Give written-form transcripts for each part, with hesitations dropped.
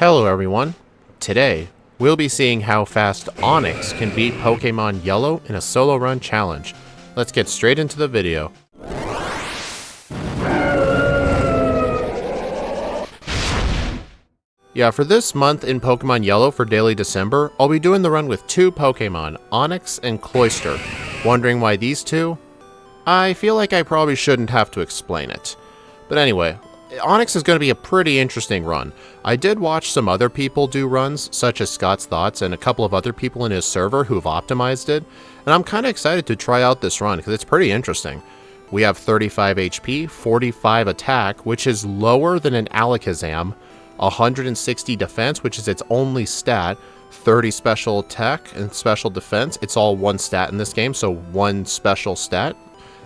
Hello everyone. Today, we'll be seeing how fast Onix can beat Pokemon Yellow in a solo run challenge. Let's get straight into the video. Yeah, for this month in Pokemon Yellow for Daily December, I'll be doing the run with two Pokemon, Onix and Cloyster. Wondering why these two? I feel like I probably shouldn't have to explain it. But anyway, Onix is going to be a pretty interesting run. I did watch some other people do runs, such as Scott's Thoughts and a couple of other people in his server who've optimized it, and I'm kind of excited to try out this run because it's pretty interesting. We have 35 HP, 45 attack, which is lower than an Alakazam, 160 defense, which is its only stat, 30 special attack and special defense, it's all one stat in this game, so one special stat,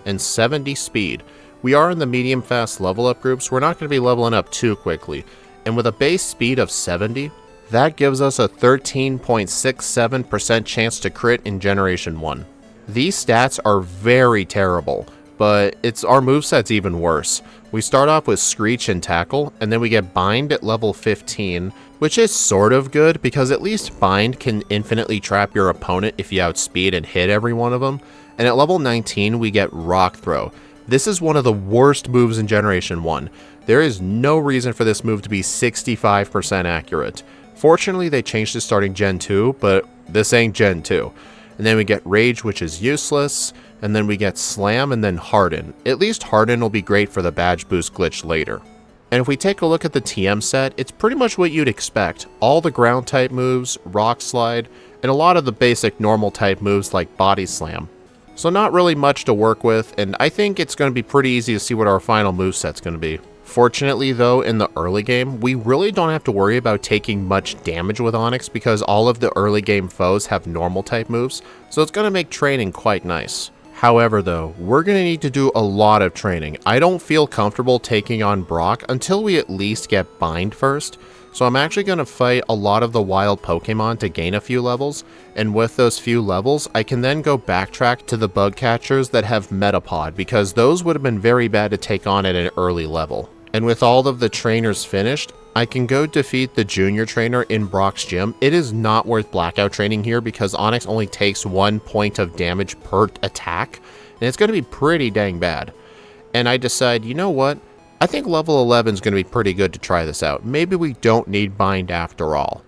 and 70 speed. We are in the medium fast level up groups, we're not going to be leveling up too quickly, and with a base speed of 70, that gives us a 13.67% chance to crit in Generation 1. These stats are very terrible, but our moveset's even worse. We start off with Screech and Tackle, and then we get Bind at level 15, which is sort of good because at least Bind can infinitely trap your opponent if you outspeed and hit every one of them. And at level 19 we get Rock Throw. This is one of the worst moves in Generation 1. There is no reason for this move to be 65% accurate. Fortunately they changed it starting Gen 2, but this ain't Gen 2. And then we get Rage, which is useless, and then we get Slam and then Harden. At least Harden will be great for the badge boost glitch later. And if we take a look at the TM set, it's pretty much what you'd expect. All the ground type moves, Rock Slide, and a lot of the basic normal type moves like Body Slam. So not really much to work with, and I think it's going to be pretty easy to see what our final moveset's going to be. Fortunately though, in the early game, we really don't have to worry about taking much damage with Onix because all of the early game foes have normal type moves, so it's going to make training quite nice. However though, we're going to need to do a lot of training. I don't feel comfortable taking on Brock until we at least get Bind first, so I'm actually going to fight a lot of the wild Pokemon to gain a few levels, and with those few levels, I can then go backtrack to the bug catchers that have Metapod, because those would have been very bad to take on at an early level. And with all of the trainers finished, I can go defeat the junior trainer in Brock's gym. It is not worth blackout training here because Onix only takes 1 point of damage per attack, and it's going to be pretty dang bad. And I decide, you know what? I think level 11 is going to be pretty good to try this out. Maybe we don't need Bind after all.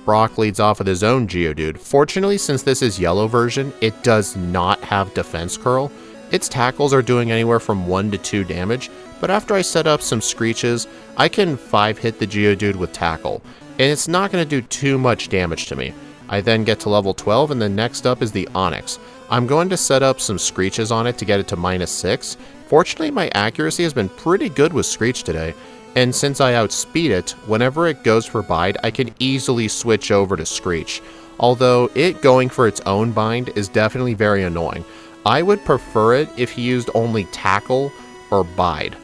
Brock leads off with his own Geodude. Fortunately, since this is yellow version, it does not have defense curl. Its tackles are doing anywhere from 1 to 2 damage, but after I set up some Screeches, I can 5-hit the Geodude with tackle, and it's not going to do too much damage to me. I then get to level 12, and then next up is the Onix. I'm going to set up some Screeches on it to get it to -6. Fortunately, my accuracy has been pretty good with Screech today, and since I outspeed it, whenever it goes for Bind, I can easily switch over to Screech. Although it going for its own Bind is definitely very annoying. I would prefer it if he used only Tackle or Bide.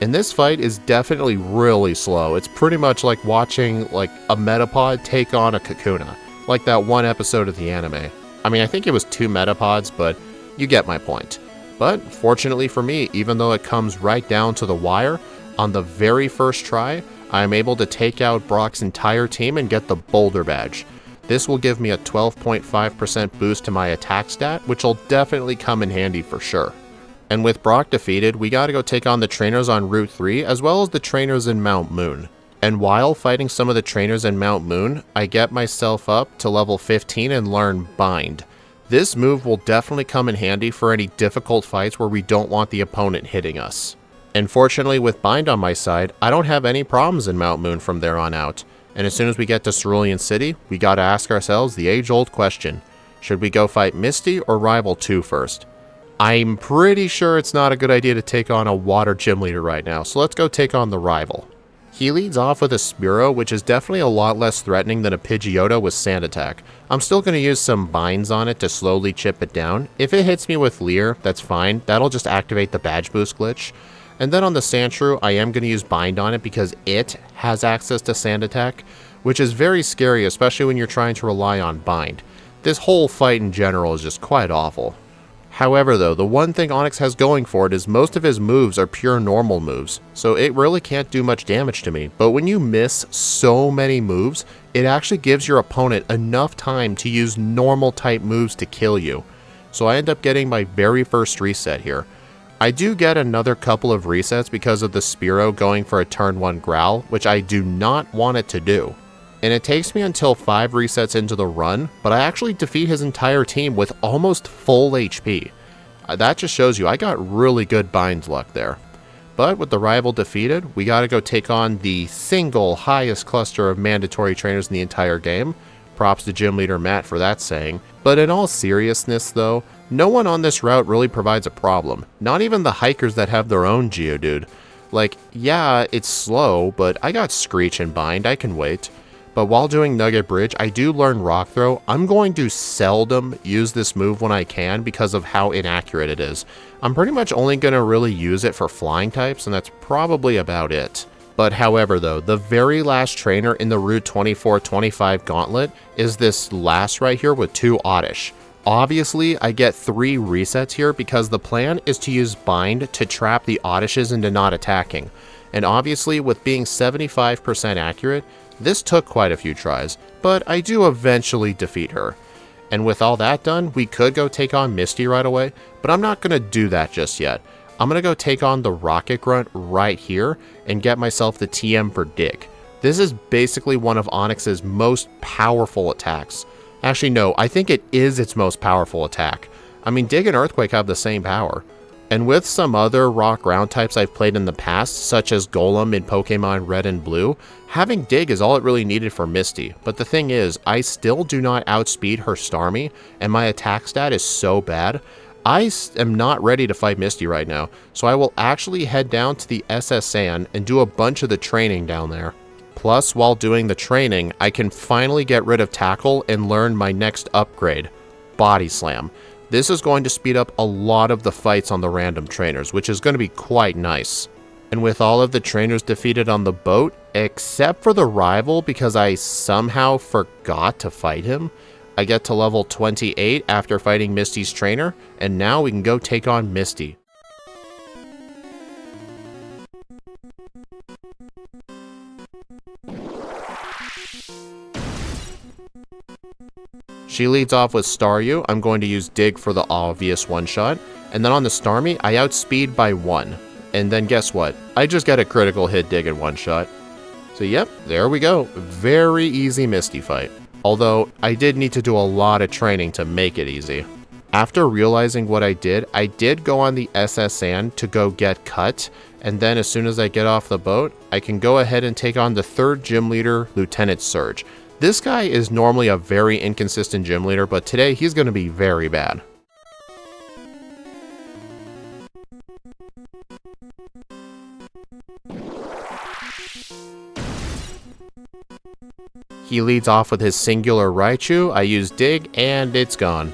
And this fight is definitely really slow. It's pretty much like watching a Metapod take on a Kakuna, like that one episode of the anime. I mean, I think it was 2 Metapods, but you get my point. But fortunately for me, even though it comes right down to the wire, on the very first try, I am able to take out Brock's entire team and get the Boulder Badge. This will give me a 12.5% boost to my attack stat, which will definitely come in handy for sure. And with Brock defeated, we gotta go take on the trainers on Route 3, as well as the trainers in Mount Moon. And while fighting some of the trainers in Mount Moon, I get myself up to level 15 and learn Bind. This move will definitely come in handy for any difficult fights where we don't want the opponent hitting us. And fortunately with Bind on my side, I don't have any problems in Mount Moon from there on out. And as soon as we get to Cerulean City, we gotta ask ourselves the age-old question. Should we go fight Misty or Rival 2 first? I'm pretty sure it's not a good idea to take on a water gym leader right now, so let's go take on the Rival. He leads off with a Spearow, which is definitely a lot less threatening than a Pidgeotto with Sand Attack. I'm still going to use some binds on it to slowly chip it down. If it hits me with Leer, that's fine. That'll just activate the badge boost glitch. And then on the Sandshrew, I am going to use Bind on it because it has access to Sand Attack, which is very scary, especially when you're trying to rely on Bind. This whole fight in general is just quite awful. However though, the one thing Onix has going for it is most of his moves are pure normal moves, so it really can't do much damage to me. But when you miss so many moves, it actually gives your opponent enough time to use normal type moves to kill you. So I end up getting my very first reset here. I do get another couple of resets because of the Spearow going for a turn 1 growl, which I do not want it to do. And it takes me until 5 resets into the run, but I actually defeat his entire team with almost full HP. That just shows you I got really good bind luck there. But with the rival defeated, we gotta go take on the single highest cluster of mandatory trainers in the entire game. Props to Gym Leader Matt for that saying. But in all seriousness though, no one on this route really provides a problem. Not even the hikers that have their own Geodude. Like, yeah, it's slow, but I got Screech and Bind, I can wait. But while doing Nugget Bridge, I do learn Rock Throw. I'm going to seldom use this move when I can because of how inaccurate it is. I'm pretty much only going to really use it for flying types, and that's probably about it. But however though, the very last trainer in the Route 24-25 gauntlet is this last right here with 2 Oddish. Obviously, I get 3 resets here because the plan is to use Bind to trap the Oddishes into not attacking. And obviously, with being 75% accurate, this took quite a few tries, but I do eventually defeat her. And with all that done, we could go take on Misty right away, but I'm not going to do that just yet. I'm going to go take on the Rocket Grunt right here and get myself the TM for Dig. This is basically one of Onix's most powerful attacks. Actually, no, I think it is its most powerful attack. I mean, Dig and Earthquake have the same power. And with some other rock ground types I've played in the past, such as Golem in Pokemon Red and Blue, having Dig is all it really needed for Misty. But the thing is, I still do not outspeed her Starmie, and my attack stat is so bad, I am not ready to fight Misty right now, so I will actually head down to the SS Sand and do a bunch of the training down there. Plus, while doing the training, I can finally get rid of Tackle and learn my next upgrade, Body Slam. This is going to speed up a lot of the fights on the random trainers, which is going to be quite nice. And with all of the trainers defeated on the boat, except for the rival because I somehow forgot to fight him, I get to level 28 after fighting Misty's trainer, and now we can go take on Misty. She leads off with Staryu. I'm going to use Dig for the obvious one-shot. And then on the Starmie, I outspeed by 1. And then guess what? I just get a critical hit Dig in one shot. So yep, there we go. Very easy Misty fight. Although, I did need to do a lot of training to make it easy. After realizing what I did go on the SS Sand to go get Cut. And then as soon as I get off the boat, I can go ahead and take on the 3rd gym leader, Lieutenant Surge. This guy is normally a very inconsistent gym leader, but today he's going to be very bad. He leads off with his singular Raichu. I use Dig, and it's gone.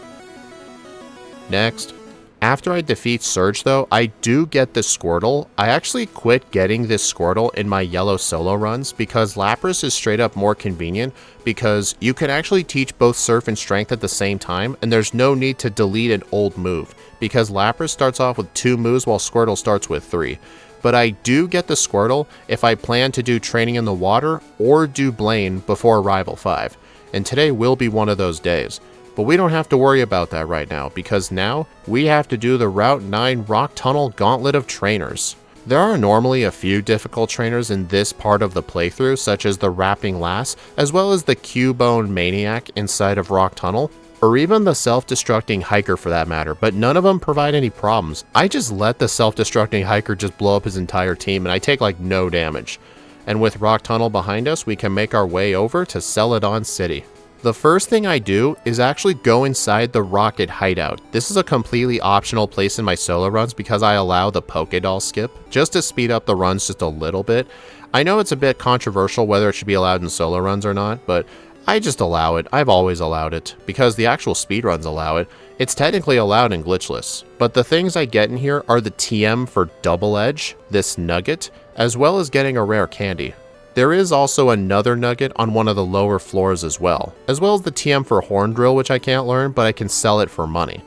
Next. After I defeat Surge though, I do get the Squirtle. I actually quit getting this Squirtle in my yellow solo runs because Lapras is straight up more convenient because you can actually teach both Surf and Strength at the same time, and there's no need to delete an old move because Lapras starts off with 2 moves while Squirtle starts with 3. But I do get the Squirtle if I plan to do training in the water or do Blaine before Rival 5, and today will be one of those days. But we don't have to worry about that right now, because now we have to do the Route 9 Rock Tunnel Gauntlet of Trainers. There are normally a few difficult trainers in this part of the playthrough, such as the Rapping Lass, as well as the Cubone Maniac inside of Rock Tunnel, or even the self-destructing Hiker for that matter, but none of them provide any problems. I just let the self-destructing Hiker just blow up his entire team, and I take like no damage. And with Rock Tunnel behind us, we can make our way over to Celadon City. The first thing I do is actually go inside the Rocket Hideout. This is a completely optional place in my solo runs because I allow the Pokedoll skip, just to speed up the runs just a little bit. I know it's a bit controversial whether it should be allowed in solo runs or not, but I just allow it. I've always allowed it, because the actual speedruns allow it. It's technically allowed in glitchless. But the things I get in here are the TM for Double Edge, this Nugget, as well as getting a rare candy. There is also another nugget on one of the lower floors as well as the TM for Horn Drill, which I can't learn, but I can sell it for money.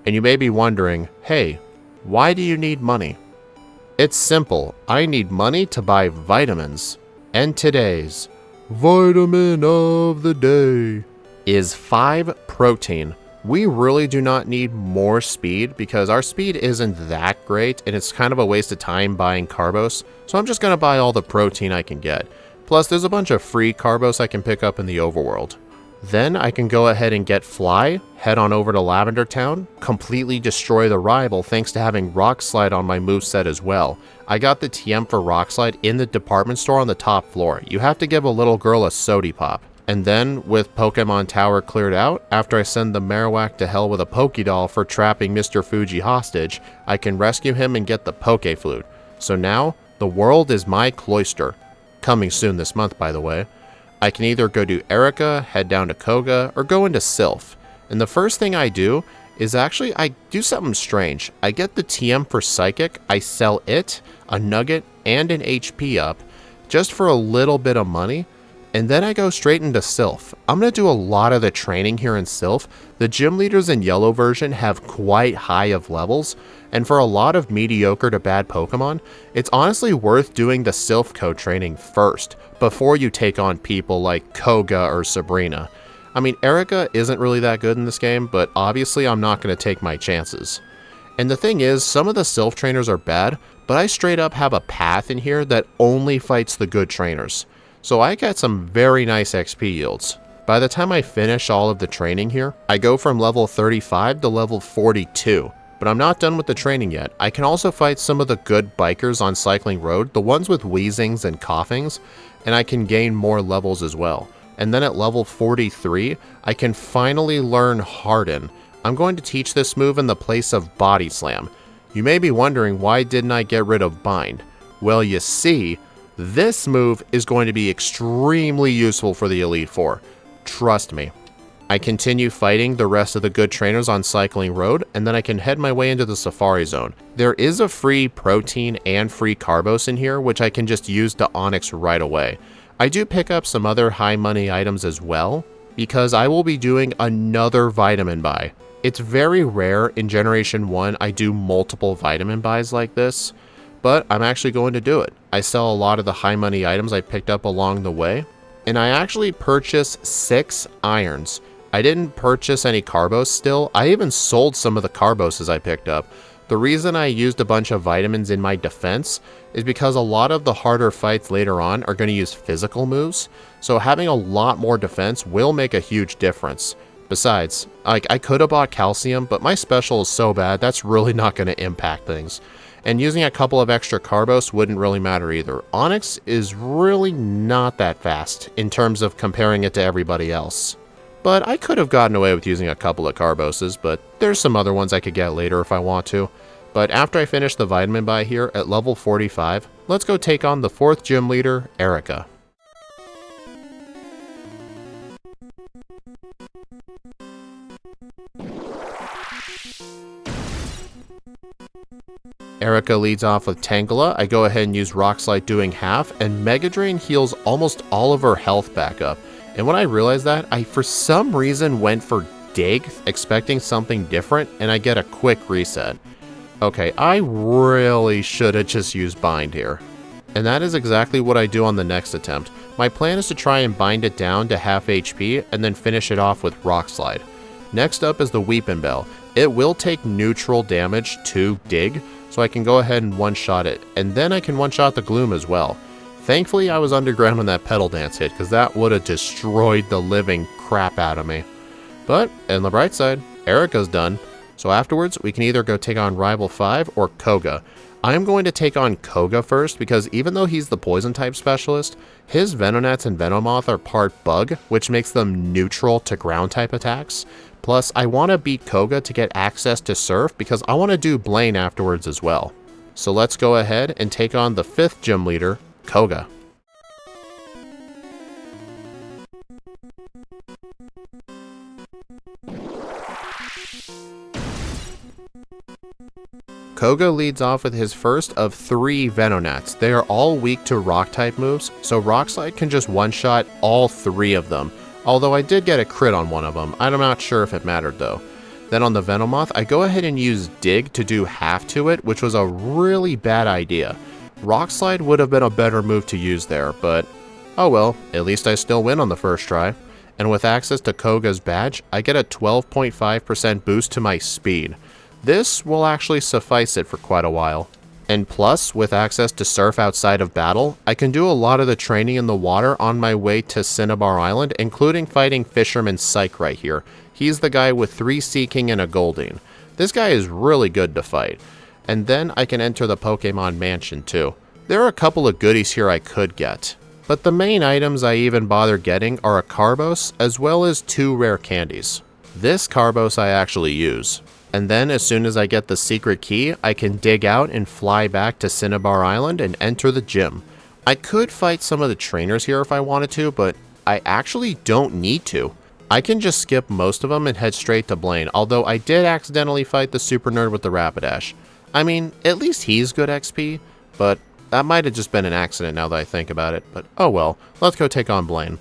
And you may be wondering, hey, why do you need money? It's simple, I need money to buy vitamins. And today's vitamin of the day is 5 protein. We really do not need more speed because our speed isn't that great and it's kind of a waste of time buying carbos, so I'm just going to buy all the protein I can get. Plus there's a bunch of free carbos I can pick up in the overworld. Then I can go ahead and get Fly, head on over to Lavender Town, completely destroy the rival thanks to having Rock Slide on my moveset as well. I got the TM for Rock Slide in the department store on the top floor. You have to give a little girl a sody pop. And then, with Pokemon Tower cleared out, after I send the Marowak to hell with a Pokédoll for trapping Mr. Fuji hostage, I can rescue him and get the Poké Flute. So now, the world is my cloister. Coming soon this month, by the way. I can either go to Erica, head down to Koga, or go into Sylph. And the first thing I do is actually, I do something strange. I get the TM for Psychic, I sell it, a Nugget, and an HP up, just for a little bit of money. And then I go straight into Sylph. I'm going to do a lot of the training here in Sylph. The gym leaders in yellow version have quite high of levels, and for a lot of mediocre to bad Pokemon, it's honestly worth doing the Sylph code training first, before you take on people like Koga or Sabrina. I mean, Erica isn't really that good in this game, but obviously I'm not going to take my chances. And the thing is, some of the Sylph trainers are bad, but I straight up have a path in here that only fights the good trainers. So I get some very nice XP yields. By the time I finish all of the training here, I go from level 35 to level 42. But I'm not done with the training yet. I can also fight some of the good bikers on Cycling Road, the ones with wheezings and coughings, and I can gain more levels as well. And then at level 43, I can finally learn Harden. I'm going to teach this move in the place of Body Slam. You may be wondering, why didn't I get rid of Bind? Well, you see, this move is going to be extremely useful for the Elite Four. Trust me. I continue fighting the rest of the good trainers on Cycling Road, and then I can head my way into the Safari Zone. There is a free protein and free carbos in here, which I can just use to Onix right away. I do pick up some other high money items as well, because I will be doing another vitamin buy. It's very rare in Generation 1 I do multiple vitamin buys like this, but I'm actually going to do it. I sell a lot of the high money items I picked up along the way, and I actually purchased 6 irons. I didn't purchase any carbos still. I even sold some of the carboses I picked up. The reason I used a bunch of vitamins in my defense is because a lot of the harder fights later on are going to use physical moves, so having a lot more defense will make a huge difference. Besides, I could have bought calcium, but my special is so bad that's really not going to impact things. And using a couple of extra carbos wouldn't really matter either. Onix is really not that fast in terms of comparing it to everybody else. But I could have gotten away with using a couple of carboses, but there's some other ones I could get later if I want to. But after I finish the vitamin buy here at level 45, let's go take on the 4th gym leader, Erica. Erica leads off with Tangela. I go ahead and use Rock Slide doing half, and Mega Drain heals almost all of her health back up. And when I realized that, I for some reason went for Dig, expecting something different, and I get a quick reset. Okay, I really should have just used Bind here. And that is exactly what I do on the next attempt. My plan is to try and bind it down to half HP, and then finish it off with Rock Slide. Next up is the Weepin' Bell. It will take neutral damage to Dig, so I can go ahead and one-shot it, and then I can one-shot the Gloom as well. Thankfully, I was underground when that Petal Dance hit, because that would have destroyed the living crap out of me. But, on the bright side, Erica's done, so afterwards, we can either go take on Rival 5 or Koga. I'm going to take on Koga first, because even though he's the Poison-type specialist, his Venonats and Venomoth are part Bug, which makes them neutral to Ground-type attacks. Plus, I want to beat Koga to get access to Surf because I want to do Blaine afterwards as well. So let's go ahead and take on the 5th gym leader, Koga. Koga leads off with his first of 3 Venonats. They are all weak to rock-type moves, so Rock Slide can just one-shot all 3 of them. Although I did get a crit on one of them. I'm not sure if it mattered though. Then on the Venomoth, I go ahead and use Dig to do half to it, which was a really bad idea. Rock Slide would have been a better move to use there, but oh well, at least I still win on the first try. And with access to Koga's badge, I get a 12.5% boost to my speed. This will actually suffice it for quite a while. And plus, with access to surf outside of battle, I can do a lot of the training in the water on my way to Cinnabar Island, including fighting Fisherman Psyche right here. He's the guy with 3 Seeking and a Goldeen. This guy is really good to fight. And then I can enter the Pokemon Mansion too. There are a couple of goodies here I could get. But the main items I even bother getting are a Carbos, as well as 2 rare candies. This Carbos I actually use. And then as soon as I get the secret key, I can dig out and fly back to Cinnabar Island and enter the gym. I could fight some of the trainers here if I wanted to, but I actually don't need to. I can just skip most of them and head straight to Blaine, although I did accidentally fight the super nerd with the Rapidash. I mean, at least he's good XP, but that might have just been an accident now that I think about it, but oh well, let's go take on Blaine.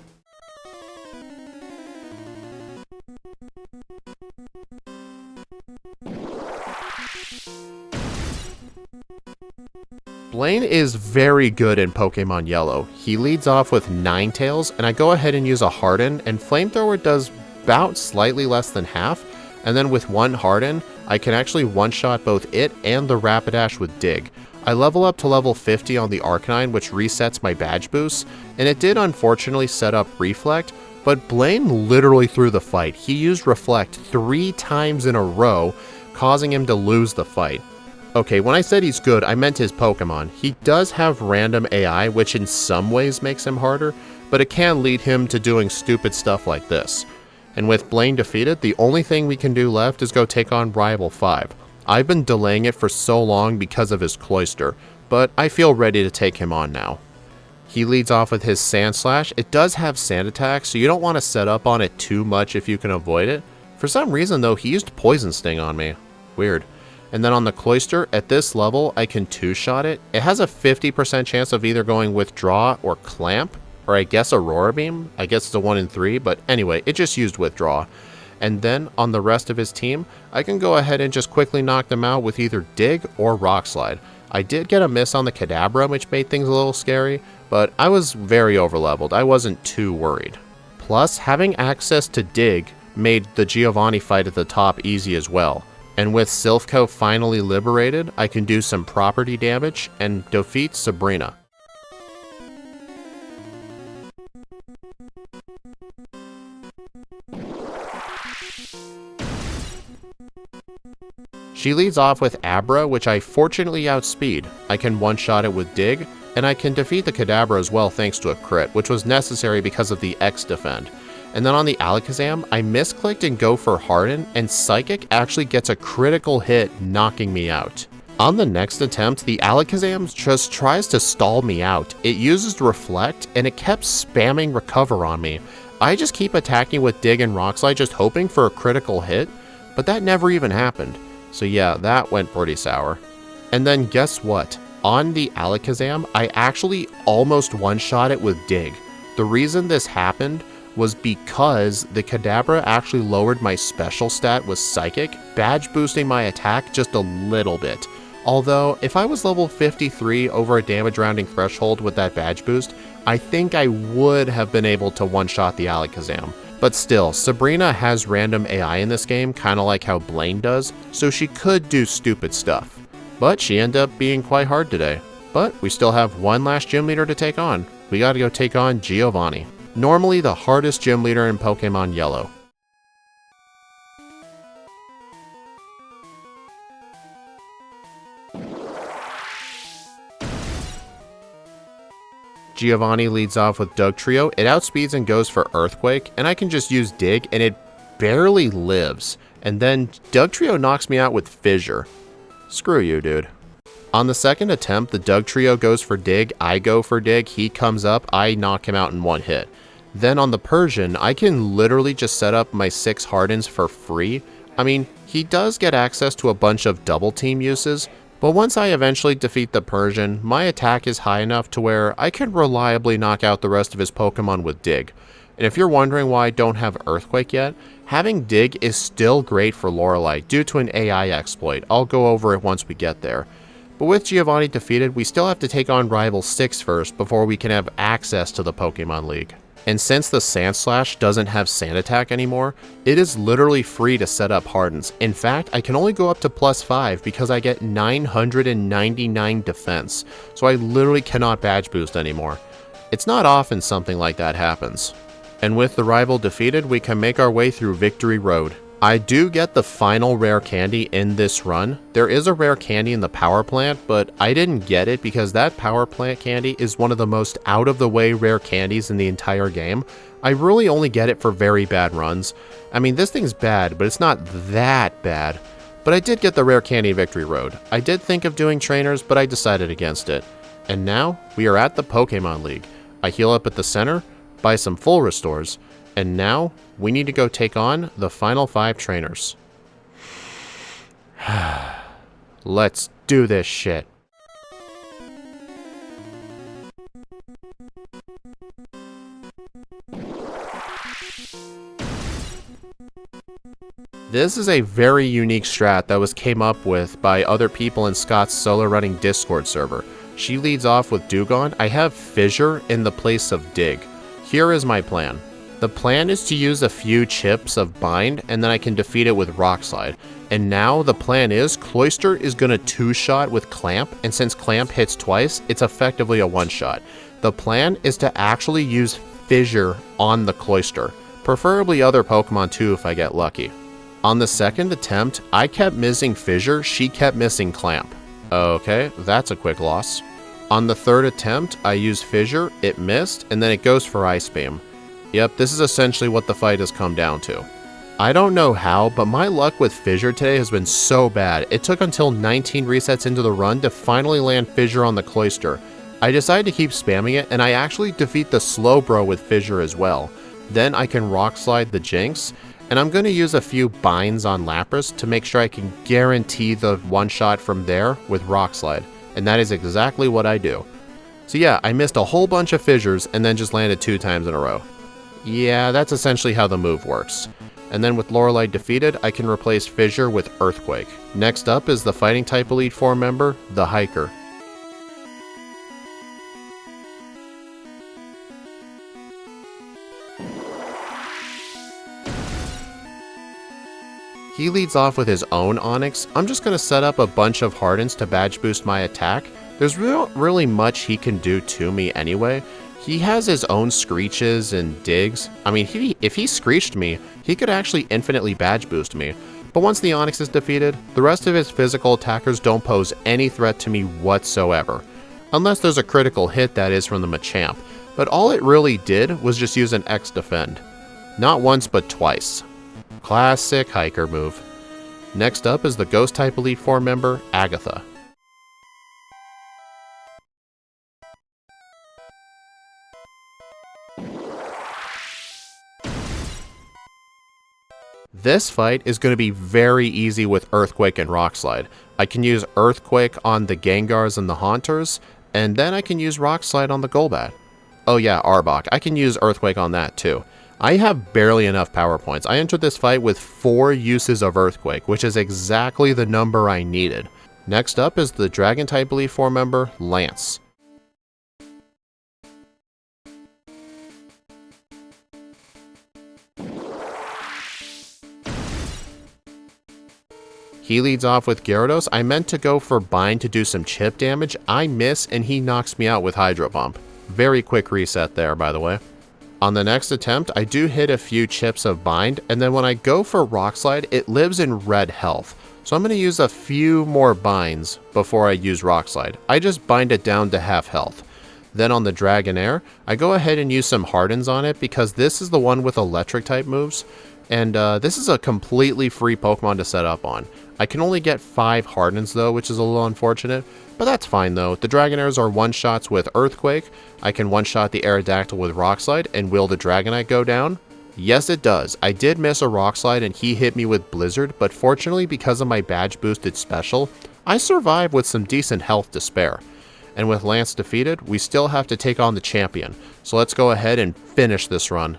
Blaine is very good in Pokemon Yellow. He leads off with Ninetales, and I go ahead and use a Harden, and Flamethrower does about slightly less than half, and then with one Harden, I can actually one-shot both it and the Rapidash with Dig. I level up to level 50 on the Arcanine, which resets my badge boost, and it did unfortunately set up Reflect, but Blaine literally threw the fight. He used Reflect 3 times in a row, causing him to lose the fight. Okay, when I said he's good, I meant his Pokemon. He does have random AI, which in some ways makes him harder, but it can lead him to doing stupid stuff like this. And with Blaine defeated, the only thing we can do left is go take on Rival 5. I've been delaying it for so long because of his Cloyster, but I feel ready to take him on now. He leads off with his Sand Slash. It does have Sand Attack, so you don't want to set up on it too much if you can avoid it. For some reason though, he used Poison Sting on me. Weird. And then on the Cloyster, at this level, I can 2-shot it. It has a 50% chance of either going Withdraw or Clamp, or I guess Aurora Beam. I guess it's a 1 in 3, but anyway, it just used Withdraw. And then on the rest of his team, I can go ahead and just quickly knock them out with either Dig or Rock Slide. I did get a miss on the Kadabra, which made things a little scary, but I was very overleveled. I wasn't too worried. Plus, having access to Dig made the Giovanni fight at the top easy as well. And with Silphco finally liberated, I can do some property damage and defeat Sabrina. She leads off with Abra, which I fortunately outspeed. I can one-shot it with Dig, and I can defeat the Kadabra as well thanks to a crit, which was necessary because of the X defend. And then on the Alakazam, I misclicked and go for Harden, and Psychic actually gets a critical hit, knocking me out. On the next attempt, the Alakazam just tries to stall me out. It uses Reflect, and it kept spamming Recover on me. I just keep attacking with Dig and Rock Slide, just hoping for a critical hit, but that never even happened. So yeah, that went pretty sour. And then guess what? On the Alakazam, I actually almost one-shot it with Dig. The reason this happened was because the Kadabra actually lowered my special stat with Psychic, badge boosting my attack just a little bit. Although, if I was level 53 over a damage rounding threshold with that badge boost, I think I would have been able to one-shot the Alakazam. But still, Sabrina has random AI in this game, kinda like how Blaine does, so she could do stupid stuff. But she ended up being quite hard today. But we still have one last gym leader to take on. We gotta go take on Giovanni. Normally the hardest gym leader in Pokemon Yellow. Giovanni leads off with Dugtrio. It outspeeds and goes for Earthquake, and I can just use Dig, and it barely lives. And then Dugtrio knocks me out with Fissure. Screw you, dude. On the second attempt, the Dugtrio goes for Dig, I go for Dig, he comes up, I knock him out in one hit. Then on the Persian, I can literally just set up my 6 Hardens for free. I mean, he does get access to a bunch of double team uses, But once I eventually defeat the Persian, my attack is high enough to where I can reliably knock out the rest of his Pokemon with Dig. And if you're wondering why I don't have Earthquake yet, having Dig is still great for Lorelei due to an AI exploit. I'll go over it once we get there. But with Giovanni defeated, we still have to take on Rival 6 first before we can have access to the Pokemon League. And since the Sandslash doesn't have Sand Attack anymore, it is literally free to set up Hardens. In fact, I can only go up to +5 because I get 999 defense, so I literally cannot badge boost anymore. It's not often something like that happens. And with the rival defeated, we can make our way through Victory Road. I do get the final rare candy in this run. There is a rare candy in the power plant, but I didn't get it because that power plant candy is one of the most out of the way rare candies in the entire game. I really only get it for very bad runs. I mean, this thing's bad, but it's not that bad. But I did get the rare candy in Victory Road. I did think of doing trainers, but I decided against it. And now we are at the Pokemon League. I heal up at the center, buy some full restores, and now we need to go take on the final 5 trainers. Let's do this shit. This is a very unique strat that was came up with by other people in Scott's solo running Discord server. She leads off with Dewgong. I have Fissure in the place of Dig. Here is my plan. The plan is to use a few chips of Bind, and then I can defeat it with Rock Slide. And now the plan is Cloyster is going to 2-shot with Clamp, and since Clamp hits twice, it's effectively a 1-shot. The plan is to actually use Fissure on the Cloyster, preferably other Pokemon too if I get lucky. On the second attempt, I kept missing Fissure, she kept missing Clamp. Okay, that's a quick loss. On the third attempt, I used Fissure, it missed, and then it goes for Ice Beam. Yep, this is essentially what the fight has come down to. I don't know how, but my luck with Fissure today has been so bad. It took until 19 resets into the run to finally land Fissure on the Cloyster. I decided to keep spamming it, and I actually defeat the Slowbro with Fissure as well. Then I can Rock Slide the Jinx, and I'm going to use a few binds on Lapras to make sure I can guarantee the 1-shot from there with Rock Slide. And that is exactly what I do. So yeah, I missed a whole bunch of Fissures and then just landed 2 times in a row. Yeah, that's essentially how the move works. And then with Lorelei defeated, I can replace Fissure with Earthquake. Next up is the Fighting type Elite Four member, the Hiker. He leads off with his own Onix. I'm just going to set up a bunch of Hardens to badge boost my attack. There's not really much he can do to me anyway. He has his own Screeches and Digs. I mean, if he Screeched me, he could actually infinitely badge boost me. But once the Onix is defeated, the rest of his physical attackers don't pose any threat to me whatsoever. Unless there's a critical hit that is from the Machamp. But all it really did was just use an X defend. Not once, but twice. Classic Hiker move. Next up is the Ghost type Elite Four member, Agatha. This fight is going to be very easy with Earthquake and Rock Slide. I can use Earthquake on the Gengars and the Haunters, and then I can use Rock Slide on the Golbat. Oh yeah, Arbok. I can use Earthquake on that too. I have barely enough power points. I entered this fight with 4 uses of Earthquake, which is exactly the number I needed. Next up is the Dragon type Elite Four member, Lance. He leads off with Gyarados. I meant to go for Bind to do some chip damage. I miss and he knocks me out with Hydro Pump. Very quick reset there, by the way. On the next attempt, I do hit a few chips of Bind, and then when I go for Rock Slide, it lives in red health. So I'm going to use a few more Binds before I use Rock Slide. I just bind it down to half health. Then on the Dragonair, I go ahead and use some Hardens on it because this is the one with electric type moves. And this is a completely free Pokemon to set up on. I can only get 5 Hardens though, which is a little unfortunate. But that's fine though. The Dragonairs are 1-shots with Earthquake. I can 1-shot the Aerodactyl with Rock Slide, and will the Dragonite go down? Yes, it does. I did miss a rock slide and he hit me with Blizzard, but fortunately because of my badge boosted special, I survived with some decent health to spare. And with Lance defeated, we still have to take on the champion. So let's go ahead and finish this run.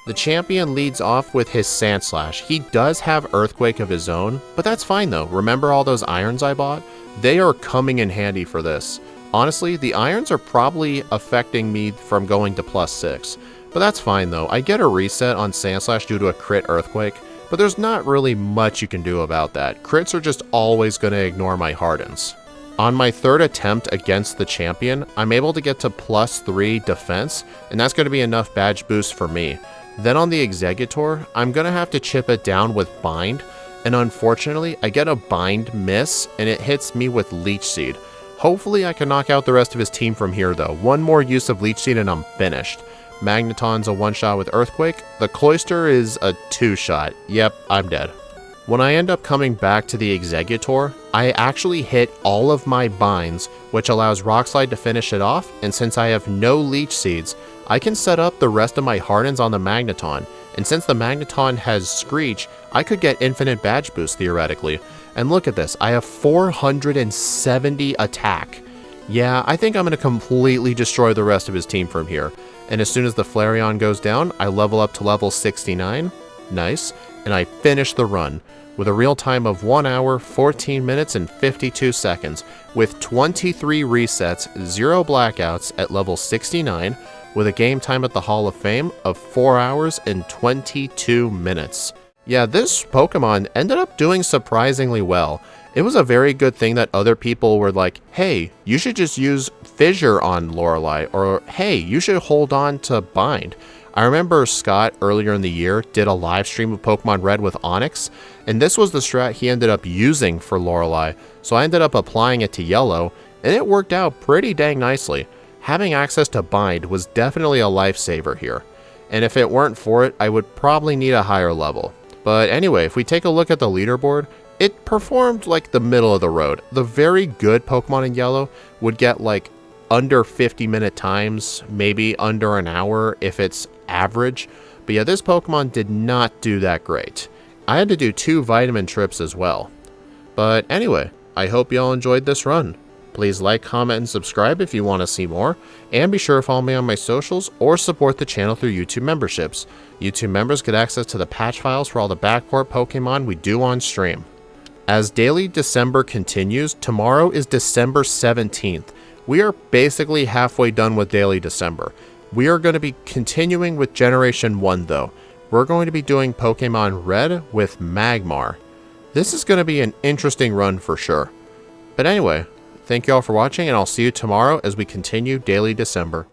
The champion leads off with his Sand Slash. He does have Earthquake of his own, but that's fine though. Remember all those irons I bought? They are coming in handy for this. Honestly, the irons are probably affecting me from going to +6. But that's fine though. I get a reset on Sand Slash due to a crit Earthquake, but there's not really much you can do about that. Crits are just always going to ignore my Hardens. On my third attempt against the champion, I'm able to get to +3 defense, and that's going to be enough badge boost for me. Then on the Executor, I'm going to have to chip it down with Bind, and unfortunately, I get a Bind miss, and it hits me with Leech Seed. Hopefully I can knock out the rest of his team from here though. One more use of Leech Seed and I'm finished. Magneton's a one-shot with Earthquake. The Cloyster is a two-shot. Yep, I'm dead. When I end up coming back to the Executor, I actually hit all of my binds, which allows Rock Slide to finish it off, and since I have no Leech Seeds, I can set up the rest of my Hardens on the Magneton, and since the Magneton has Screech, I could get infinite badge boost theoretically. And look at this, I have 470 attack. Yeah, I think I'm going to completely destroy the rest of his team from here. And as soon as the Flareon goes down, I level up to level 69. Nice. And I finish the run with a real time of 1 hour, 14 minutes, and 52 seconds, with 23 resets, 0 blackouts at level 69, with a game time at the Hall of Fame of 4 hours and 22 minutes. Yeah, this Pokemon ended up doing surprisingly well. It was a very good thing that other people were like, hey, you should just use Fissure on Lorelei, or hey, you should hold on to Bind. I remember Scott earlier in the year did a live stream of Pokemon Red with Onix, and this was the strat he ended up using for Lorelei, so I ended up applying it to Yellow, and it worked out pretty dang nicely. Having access to Bind was definitely a lifesaver here, and if it weren't for it, I would probably need a higher level. But anyway, if we take a look at the leaderboard, it performed like the middle of the road. The very good Pokemon in Yellow would get like under 50-minute times, maybe under an hour if it's average. But yeah, this Pokemon did not do that great. I had to do 2 vitamin trips as well. But anyway, I hope y'all enjoyed this run. Please like, comment, and subscribe if you want to see more, and be sure to follow me on my socials or support the channel through YouTube memberships. YouTube members get access to the patch files for all the backcourt Pokemon we do on stream. As Daily December continues, tomorrow is December 17th. We are basically halfway done with Daily December. We are going to be continuing with Generation 1 though. We're going to be doing Pokemon Red with Magmar. This is going to be an interesting run for sure. But anyway, thank you all for watching, and I'll see you tomorrow as we continue Daily December.